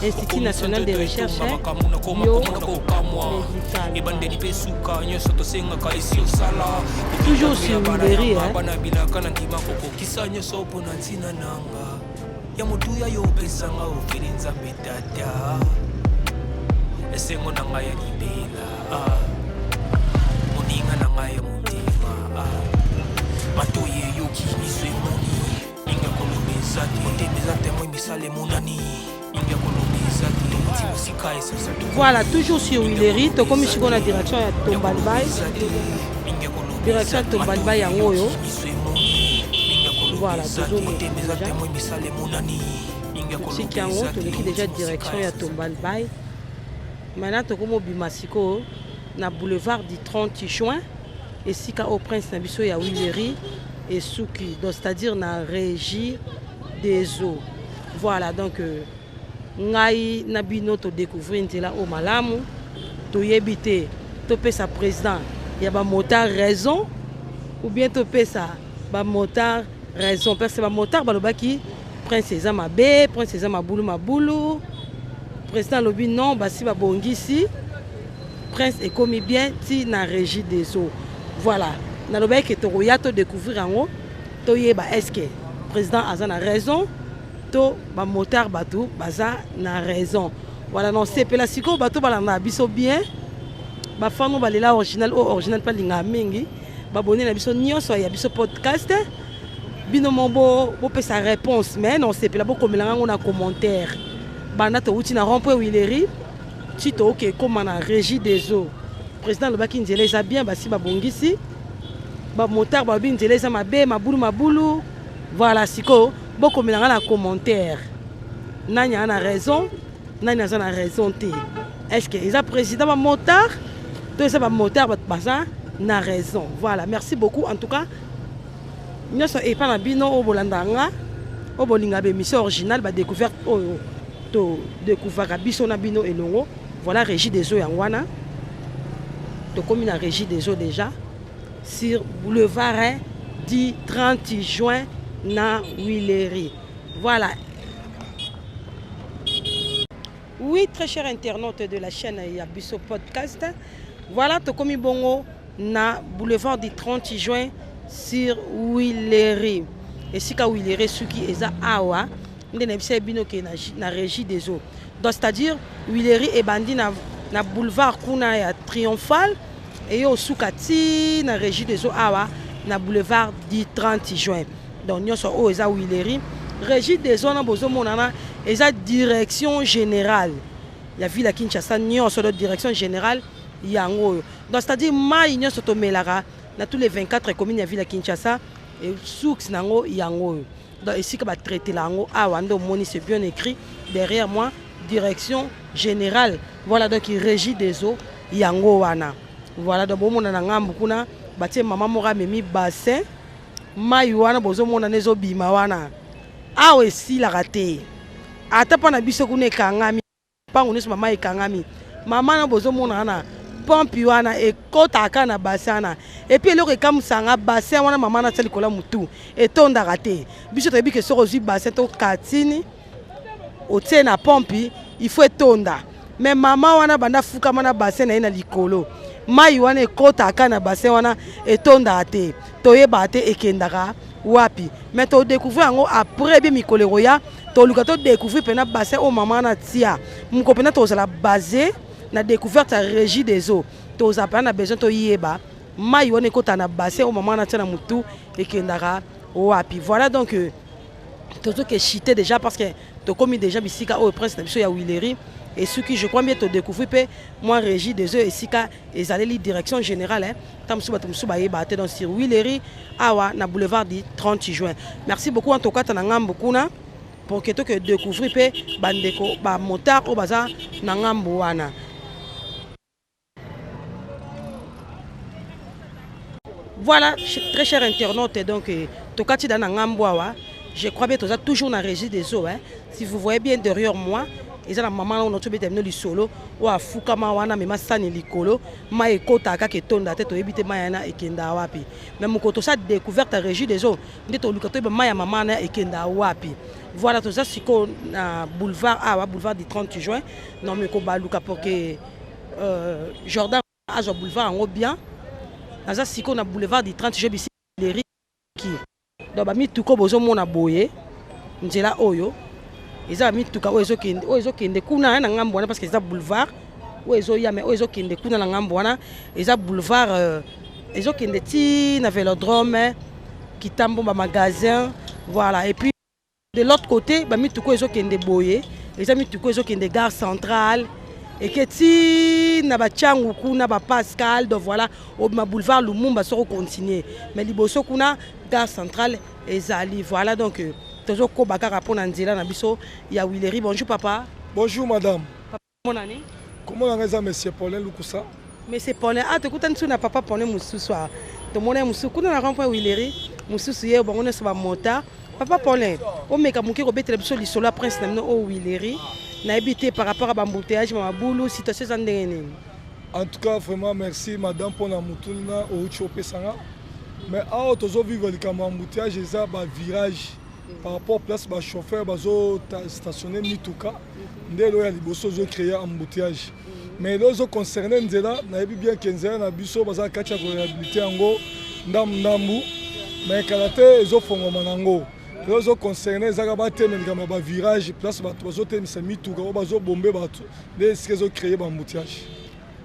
Institut national de recherche toujours sur Willery yamutuya yopesanga oferi nzambe tata esengo na ngai ya libela moninga na ngai ya motema matoye eyoki miso emoni inga kolobeza te motemeza te moi misala emonani inga kolobeza te timosika esasa voilà toujours sur Willery tokomi sikoyo na direction ya Tombalbay direction ya Tombalbay yango oyo voilà, toujours si Kiango, tu déjà direction à Tombalbay. Maintenant, tu as Bimasiko, na boulevard du 30 juin, et si au Prince Nabiso, il y a Willery et Souki, c'est-à-dire na régie des eaux. Voilà, donc, Ngai Nabino, tu découvres là au Malamu, tu y habité, tu payes sa président, il y a un motard raison, ou bien tu payes sa motard raison parce que ma motard balobaki prince eza mabe prince eza mabulu président lobi non basi ba bongisi prince est commis bien ti na régie des eaux voilà na lobaki to ya to découvrir ango to yeba est-ce que président aza na raison to ba motard bato baza na raison voilà non c'est pela siko bato balanda biso bien ba fano balela original pa linga mingi ba bonné na biso nyonso ya biso podcast bino mombo bo sa réponse mais non c'est pela bo komelanga ngona commentaire bana to uti na rond-point Willery tito ke comme na régie des eaux président le baki nzela eza bien basi ba bongisi ba motard ba bi nzela eza mabe mabulu voilà siko bo komelanga na commentaire nani ana raison nani a na raison te est-ce que eza président ba motard to eza ba motard ba baza na raison voilà merci beaucoup en tout cas nyonso epa na bino o bolandanga o bolinga be mission originale ba découverte oyo to découvrir biso na bino elongo voilà régie des eaux yangwana to komi na régie des eaux déjà sur boulevard du 30 juin na Willery voilà. Oui, très chers internautes de la chaîne Yabiso Podcast, voilà to komi bongo na boulevard du 30 juin sur Willery. Et si ka Willery suki eza awa, ndé na bise bino ke na régie des eaux. Donc c'est-à-dire Willery e bandi na boulevard kuna ya triomphal et yo sukati na régie des eaux awa na boulevard du 30 juin. Donc nyonso o eza Willery, régie des eaux na bozo monana eza direction générale. Ya ville à Kinshasa nyonso de direction générale yango. Donc c'est-à-dire mai nyonso to melara na tous les 24 communes ya ville à Kinshasa et soux nango yango. Donc ici que va traiter lango awando moni c'est bien écrit derrière moi direction générale. Voilà donc il régit des eaux yango wana. Voilà donc bon mona ngambu kuna batie maman mora memi bassin mai wana bozo mona nezo bima wana. Awe si la raté. Ata pa na biso kuna kangami pango neso mama ekangami. Mama na bozo mona na pompi wana ekota na basana et puis eloko ekamusanga bassin wana mama na tsali kola mutu etondaka te biso toyebi ke soko ozwi bassin to katini otie na pompi il faut etonda mais mama wana banda fukama na bassin na ye na likolo mai wana ekotaka na bassin wana etondaka te toyeba te ekendaka wapi mais to découvrir yango après bien mikolero ya to luka to découvrir pena bassin o mama na tia muko pena to zala basé na découverte à régie des eaux tous appels na besoin to yeba mai on ekota na bassin au moment na tia na mutu ekendaka wapi voilà donc tout que chité déjà parce que tokomi déjà bisika au prince na biso ya Willery et ce qui je crois bien te découvrir pe moi régie des eux et sika ezaleli direction générale hein tam suba baté dans sur Willery awa na boulevard du 30 juin. Merci beaucoup en tout cas na ngambo kuna pour que tu découvrir pe bandeko ba motard au bazar na ngambo wana. Voilà, très chers internautes, donc, Tokati dans Ngamboawa, je crois bien que vous êtes toujours dans la régie des eaux. Hein. Si vous voyez bien derrière moi, ils ont la maman, on a trouvé des solo, ou à Fukama, wana, mais ma sani likolo, ma ekota ka ketonda tête, ou ebite mayana ekenda wapi. Mais mon koto ça découverte la régie des eaux, dit au lukato be maya maman ekenda wapi. Voilà tout ça, c'est qu'on a boulevard boulevard du 30 juin, non mais qu'on va luka pour que Jordan a un boulevard en haut bien. Naza siko na boulevard du 30 juin bisi Willery qui donc ba mituko bozo mona boye nzela oyo eza mituka oyo kende kuna na ngambo wana parce que eza boulevard oyo ya mais oyo kende kuna na ngambo wana eza boulevard ezo kende ti na vélodrome kitambo ba magasin voilà et puis de l'autre côté ba mituko ezo kende boye eza mituko ezo kende gare centrale et que si na ba changu kuna ba Pascal donc voilà au boulevard Lumumba sera continuer mais liboso kuna gare centrale ezali voilà donc toujours ko bakara pona nzela na biso ya Willery. Bonjour papa. Bonjour madame. Papa mon année. Comment on a monsieur Paulin Lukusa? Monsieur Paulin tu kutantu na papa Paulin mususu a to mona mususu kuna na rond-point Willery mususu ye bon on est ba mota papa Paulin o meka muki ko betela biso lisolo prince na o Willery. Par rapport à l'embouteillage, situation. En tout cas, vraiment merci madame pour la moutuna au chopé sanga. Mais à autres vivre le embouteillage, ils ont un virage par rapport à place bas chauffeur bazo stationné Nituka. Ndelo ya liboso zo créer embouteillage. Mais les autres concernés ndela na bien 15 ans na biso baza kacha ko réhabiliter ngo ndambu. Mais kalate ezo fongo manango. Les autres concernés, ils ont un virage, place bazo temisa mituka, bazo bomber bato, les ce qu'ils ont créé un embouteillage.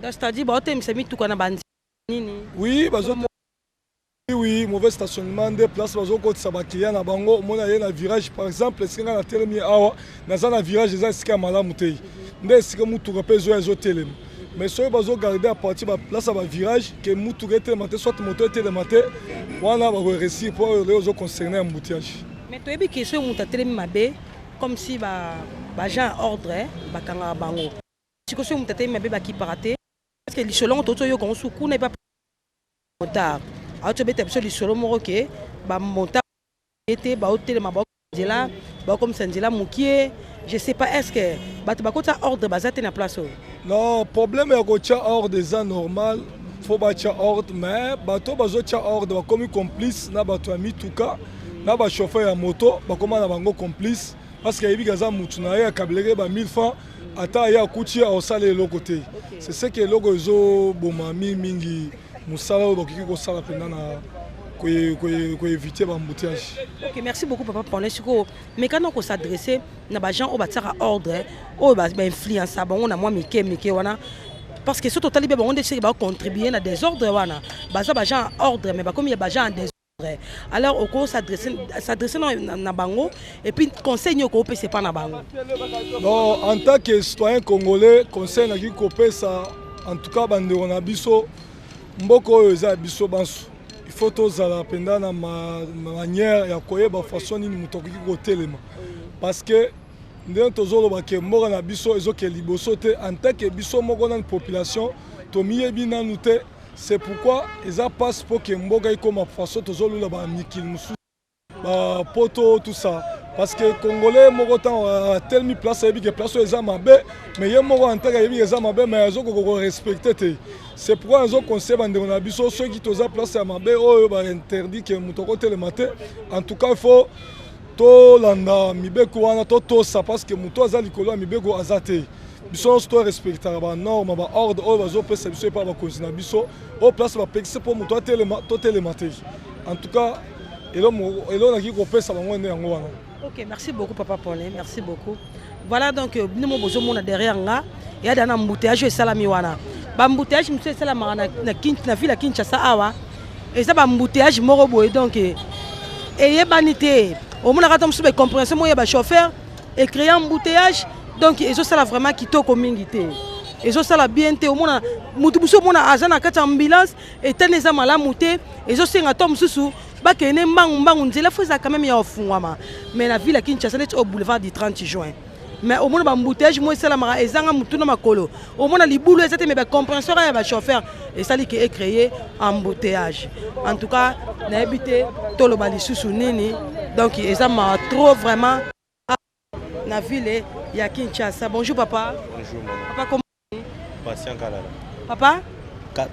C'est-à-dire bazo temisa mituka na bandi nini? Oui, bazo oui, mauvais stationnement des places bazo ko tsaba client na bango, mona yé na virage par exemple, ce nga na telemi awa, na za na virage za sika malamu te. Nde sika mutuka pe zo telem. Mais soy bazo garder à partir ba place ba virage que mutuka telematé soit moteur telematé, wana ba réussir pour les autres concernés embouteillage. Mais tu as dit que ce est comme si les gens ordre bakanga bango. Si que ce est qui paraté parce que les solons toto yo kon suku n'est pas motard. A tu bete les solons moroké ba motard était ba hôtel ma ba là ba comme Sandila Mukie je sais pas est-ce que ba tu ba kota ordre bazate na place. Non, problème est que ordre des normal faut ba ordre mais bato bazo tia ordre ba comme complice na bato ami tuka. Na ba chauffeur ya moto ba koma na bango complice parce que yebi gaza mutu na ya kablere ba 1000 francs ata ya kutia au sale le côté c'est ce que logo zo boma mingi musala ba kiki ko sala pena na ko éviter ba embouteillage. OK, merci beaucoup papa pour l'esco mais quand on s'adresser na ba gens au batara ordre au ba influence ba on a moi mike wana parce que ce total be on décide ba contribuer na désordre wana ba ça ba gens ordre mais ba comme il y a ba gens alors au cours s'adresser na bango et puis conseil nyoko pe c'est pas na bango. Non, en tant que citoyen congolais conseil na ki kopé ça en tout cas bande on a biso mboko eza biso bansu il faut tozala penda na manière ya koyeba façon nini mutoki ko telema parce que ndé tozolo ba ke mboka na biso ezoke liboso te en tant que biso moko na population to miyebi na nute. C'est pourquoi ils passent pour que Mboga comme façon toujours là bas Mikil Moussou, bah poto tout ça. Parce que Congolais Mogotan a tellement place et que place les amabé, mais il y a Mogo en tant que les amabé mais ils ont respecté. C'est pourquoi ils ont conseillé bande on a biso ceux qui toza place amabé oh bah interdit que mutoko télématé. En tout cas il faut to landa mibeko wana to ça parce que muto azali kolo mibeko azate. Biso sto respecter ba norme ba ordre o bazo pesa biso pa ba kozina biso au place ba pexer pour muto télématé. En tout cas elo na ki ko pesa bango ne yango wana. OK, merci beaucoup papa Paulin, merci beaucoup. Voilà donc nous mo bozo mona derrière nga il y a un embouteillage et salami wana. Ba embouteillage monsieur salama na ville Kinshasa awa. Et ça ba embouteillage moro boy donc et yebani te. Au mona ka tom sube compréhension mo yeba chauffeur et créer embouteillage donc et ça vraiment kitoko mingi te et ça la bien te au mona mutu buso mona azana kata ambulance et teneza malamu te et ça senga tom susu ba kene mbangu nzela faut ça quand même ya ofungwama mais la ville à Kinshasa est au boulevard du 30 juin mais au moins embouteillage moi c'est la mara ezanga mutuna makolo au moins libulu ezate mais compréhension ya ba chauffeur et ça li qui est créé embouteillage en tout cas na habité tolo bali susu nini donc ezama trop vraiment na ville ya Kinshasa. Bonjour papa. Bonjour maman. Papa comment? Patient Kalala. Papa?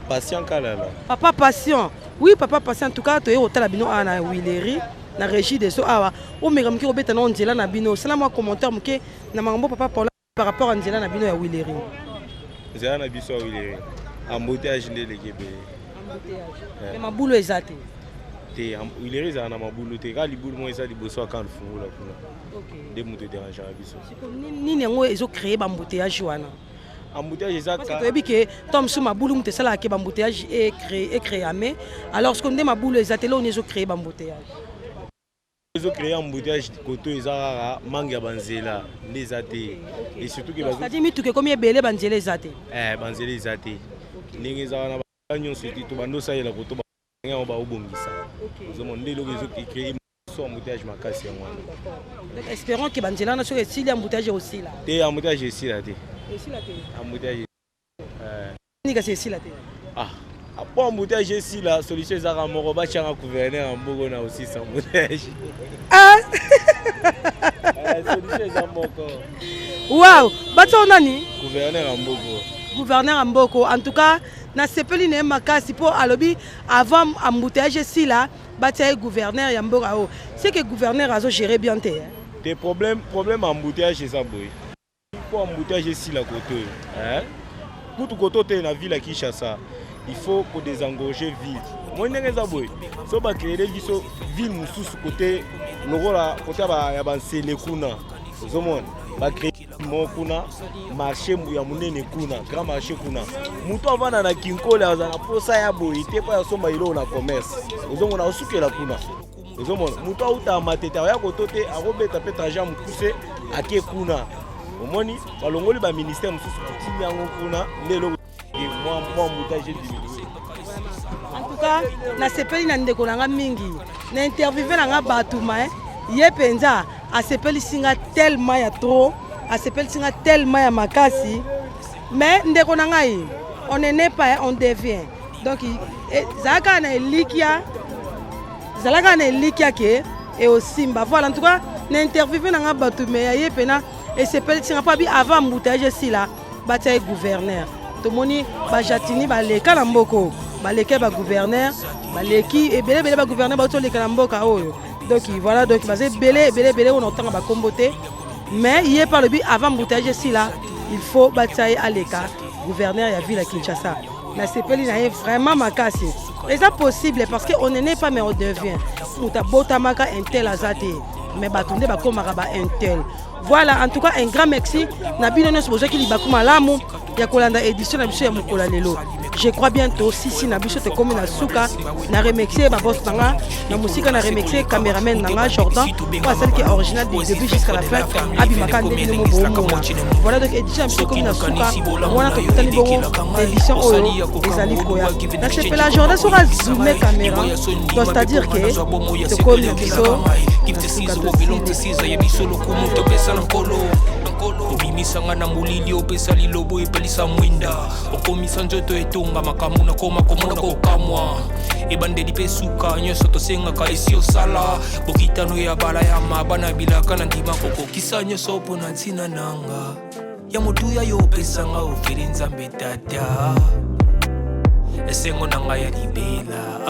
Patient Kalala. Papa patient. Oui papa patient en tout cas tu es au talabino na Willery. Na régie des awa o megamki obeta na nzela na bino sala moi commentaire muke na mangambo papa par rapport à nzela na bino ya Willery nzela na biso ya Willery embouteillage ndele kebe embouteillage mais mabulo ezate te Willery za na mabulo te ka libulu mo eza liboso ka lufungula kuna OK de muto déranger na biso nini ngo ezo créer ba embouteillage wana embouteillage eza parce que toyebi ke tom su mabulu muto sala ke ba embouteillage est créé mais alors ce qu'on dit mabulo ezate là on ezo créer ba embouteillage ils ont créé un embouteillage côté ezara mangue ya banzela ndezate et surtout que ça dit mitu ke combien belé banzela ezate banzela ezate ndenge ezara na banyo surtout to bando salela koto ba ba obongisa zomo ndelo ils ont créé un embouteillage makasi ya mwana donc espérons que banzela na so esili embouteillage aussi là te embouteillage ici là te embouteillage ni ka c'est là te pour embouteillage ici la solution ezara moko ba changa gouverneur mbogo na aussi sans embouteillage solution ezara moko wow bato nani gouverneur Mboko en tout cas na sepeli ne makasi pour alobi avant embouteillage ici là batia gouverneur ya mboka o c'est que gouverneur azo gérer bien te des problèmes embouteillage ça boy pour embouteillage ici la côté pour tout côté na ville à Kinshasa il faut qu'on désengorger ville. Moi n'ai pas boy. So ba créer biso ville mususu côté lokola côté ya ba nsele kuna. Zomon ba créer mo kuna marché ya munene kuna grand marché kuna. Mutu avana na Kinkola azana posa ya boy te pa ya somba ilo na commerce. Ozomona osukela kuna. Ozomona mutu auta mateta ya kotote akobeta pe trajet mukuse ake kuna. Omoni balongoli ba ministère mususu kutimi yango kuna lelo moi embouteillage diminué. En tout cas na sepeli na ndeko nanga mingi na interviewer nanga batuma ye penza a sepeli singa tellement ya trop a sepeli singa tellement ya makasi mais ndeko nanga yi on n'est pas on devient donc zaka na elikia ke et aussi mba voilà en tout cas na interviewer nanga batuma ye pena et sepeli singa pa bi avant embouteillage si là bataille gouverneur tomoni bajatini baleka na mboko baleka ba gouverneur baleki et belé ba gouverneur ba to leka na mboka oyo donc voilà donc basé belé on entend ba komboté mais il est par le but avant embouteillage si là il faut batailler à l'écart gouverneur ya ville à Kinshasa na sepeli na vraiment makasi et ça possible parce que on n'est pas mais on devient muta botamaka intel azate mais batunde ba komaka ba intel. Voilà, en tout cas, un grand merci. Nabino nos besoin qui liba malamu ya kolanda édition na biso ya mukola lelo. Je crois bientôt si na biso te comme na suka na remixer ba boss nanga na musique na remixer cameraman nanga Jordan pas celle qui est originale du début jusqu'à la fin abi makande bino mo bon. Voilà donc édition biso comme na suka wana to tani bongo édition oyo ezali koya. Na c'est la Jordan sera zoomer caméra. Donc c'est-à-dire que c'est comme na biso obimisanga na molili opesa lilobo epelisa mwinda okomisa nzoto etonga makamu na koma komona kokamwa ebandeli mpe suka nyonso tosengaka esi osala bokitano ya bala ya mabana bilaka na ndima kokokisa nyonso mpo na ntina nanga ya motuya yo opesanga ofeli nzambe tata esengo na ngai ya libela